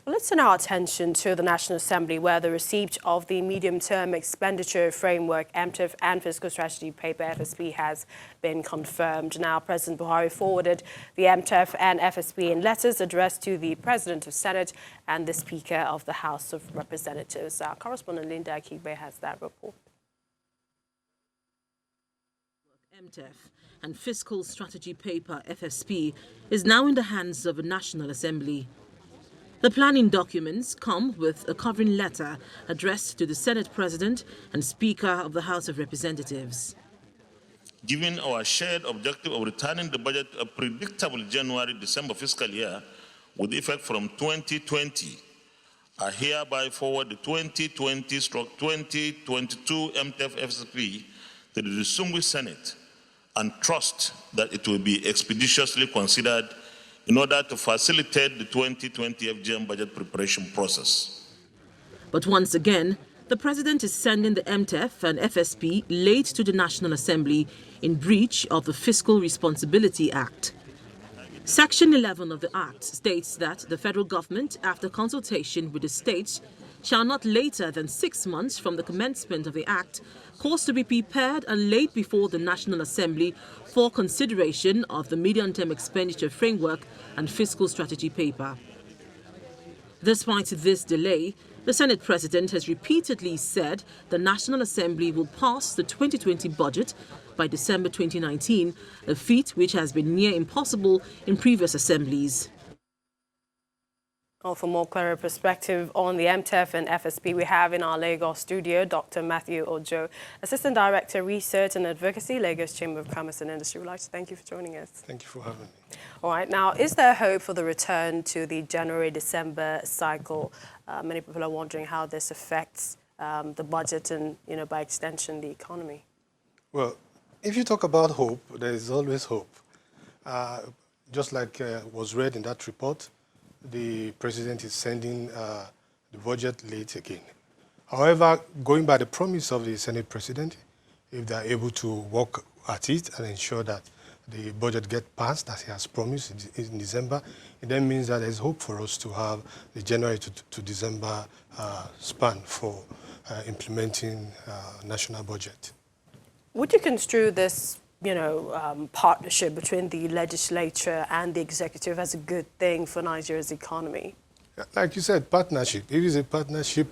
Well, let's turn our attention to the National Assembly, where the receipt of the Medium-Term Expenditure Framework, MTEF, and Fiscal Strategy Paper, FSP, has been confirmed. Now, President Buhari forwarded the MTEF and FSP in letters addressed to the President of Senate and the Speaker of the House of Representatives. Our correspondent Linda Akigbe has that report. MTEF and Fiscal Strategy Paper, FSP, is now in the hands of the National Assembly. The planning documents come with a covering letter addressed to the Senate President and Speaker of the House of Representatives. Given our shared objective of returning the budget a predictable January-December fiscal year with effect from 2020, I hereby forward the 2020/2022 MTEF FSP to the distinguished Senate and trust that it will be expeditiously considered in order to facilitate the 2020 FGM budget preparation process. But once again, the President is sending the MTEF and FSP late to the National Assembly in breach of the Fiscal Responsibility Act. Section 11 of the Act states that the federal government, after consultation with the states, shall not later than 6 months from the commencement of the Act cause to be prepared and laid before the National Assembly for consideration of the Medium-Term Expenditure Framework and Fiscal Strategy Paper. Despite this delay, the Senate President has repeatedly said the National Assembly will pass the 2020 budget by December 2019, a feat which has been near impossible in previous assemblies. Well, for more clearer perspective on the MTEF and FSP, we have in our Lagos studio Dr. Matthew Ojo, Assistant Director, Research and Advocacy, Lagos Chamber of Commerce and Industry. We'd like to thank you for joining us. Thank you for having me. All right. Now, is there hope for the return to the January-December cycle? Many people are wondering how this affects the budget and, by extension, the economy. Well, if you talk about hope, there is always hope. Just like was read in that report, the President is sending the budget late again. However, going by the promise of the Senate President, if they are able to work at it and ensure that the budget gets passed as he has promised in December, it then means that there's hope for us to have the January to December span for implementing national budget. Would you construe this partnership between the legislature and the executive as a good thing for Nigeria's economy? Like you said, partnership. It is a partnership,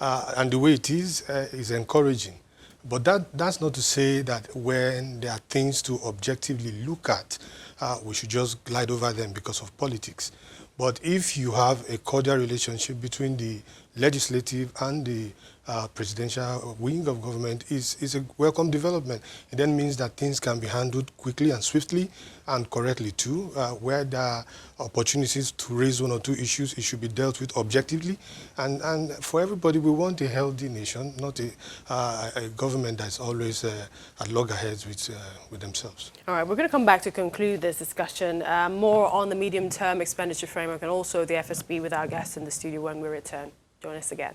and the way it is encouraging. But that's not to say that when there are things to objectively look at, we should just glide over them because of politics. But if you have a cordial relationship between the legislative and the presidential wing of government, is a welcome development. It then means that things can be handled quickly and swiftly and correctly too. Where there are opportunities to raise one or two issues, it should be dealt with objectively. And for everybody, we want a healthy nation, not a government that's always at loggerheads with themselves. All right, we're going to come back to conclude this discussion. More on the medium-term expenditure framework and also the FSP with our guests in the studio when we return. Join us again.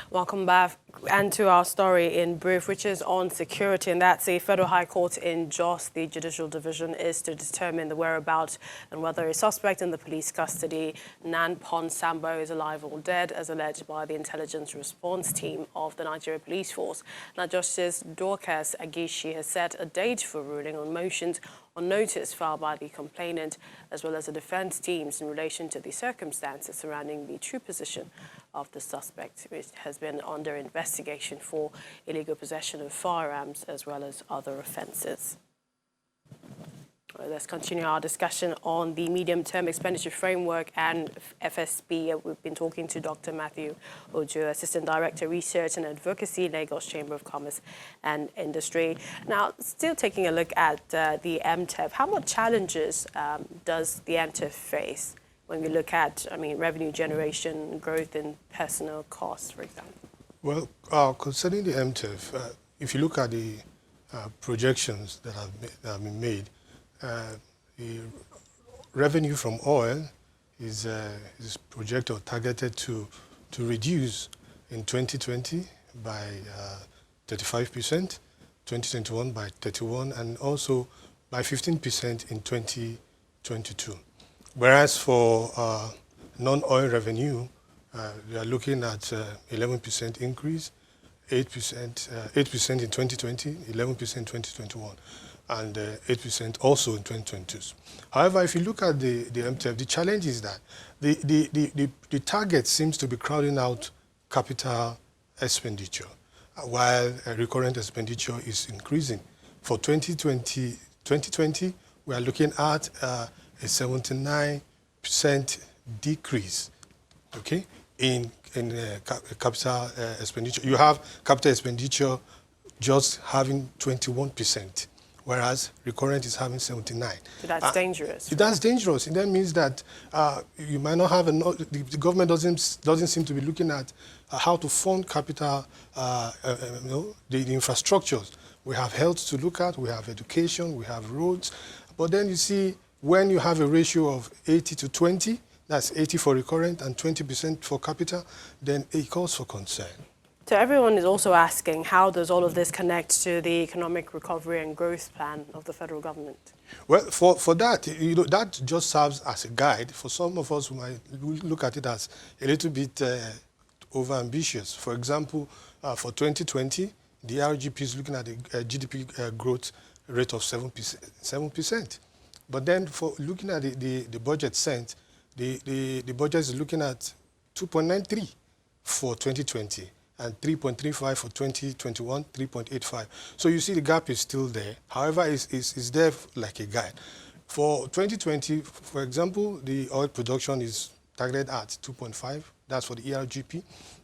Welcome back and to our story in brief, which is on security, and that's a federal high court in Jos. The judicial division is to determine the whereabouts and whether a suspect in the police custody, Nanpon Sambo, is alive or dead, as alleged by the intelligence response team of the Nigeria Police Force. Now, Justice Dorcas Agishi has set a date for ruling on motions on notice filed by the complainant as well as the defense teams in relation to the circumstances surrounding the true position of the suspect, which has been under investigation for illegal possession of firearms as well as other offences. Let's continue our discussion on the medium-term expenditure framework and FSP. We've been talking to Dr. Matthew Ojo, Assistant Director, Research and Advocacy, Lagos Chamber of Commerce and Industry. Now, still taking a look at the MTEF, how much challenges does the MTEF face when we look at, revenue generation, growth in personnel costs, for example? Well, concerning the MTEF, if you look at the projections that have been made, the revenue from oil is projected or targeted to reduce in 2020 by 35%, 2021 by 31, and also by 15% in 2022. Whereas for non-oil revenue, we are looking at 11% increase, 8% in 2020, 11% in 2021, and 8% also in 2022. However, if you look at the MTEF, the challenge is that the target seems to be crowding out capital expenditure, while recurrent expenditure is increasing. For 2020, we are looking at a 79% decrease, okay, in capital expenditure. You have capital expenditure just having 21%, whereas recurrent is having 79%. So that's dangerous. That's dangerous. And that means that you might not have the government doesn't seem to be looking at how to fund capital, the infrastructures. We have health to look at, we have education, we have roads. But then you see, when you have a ratio of 80 to 20, that's 80 for recurrent and 20% for capital, then it calls for concern. So everyone is also asking, how does all of this connect to the economic recovery and growth plan of the federal government? Well, for that, that just serves as a guide. For some of us who might look at it as a little bit over-ambitious. For example, for 2020, the RGP is looking at a GDP growth rate of 7%. But then for looking at the budget sent, the budget is looking at 2.93 for 2020 and 3.35 for 2021, 3.85. So you see the gap is still there. However, it's there like a guide. For 2020, for example, the oil production is targeted at 2.5. That's for the ERGP.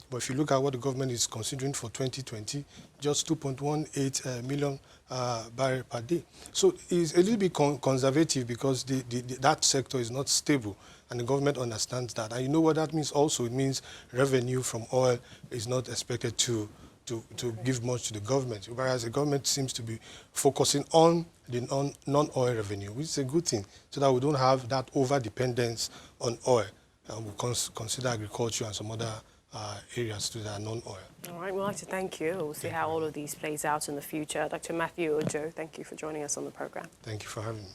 But if you look at what the government is considering for 2020, just 2.18 million barrels per day. So it's a little bit conservative because that sector is not stable, and the government understands that. And you know what that means also? It means revenue from oil is not expected to give much to the government, whereas the government seems to be focusing on the non-oil revenue, which is a good thing, so that we don't have that over-dependence on oil. And we consider agriculture and some other areas to that non-oil. All right, we'd like to thank you. We'll see how all of these plays out in the future. Dr. Matthew Ojo, thank you for joining us on the program. Thank you for having me.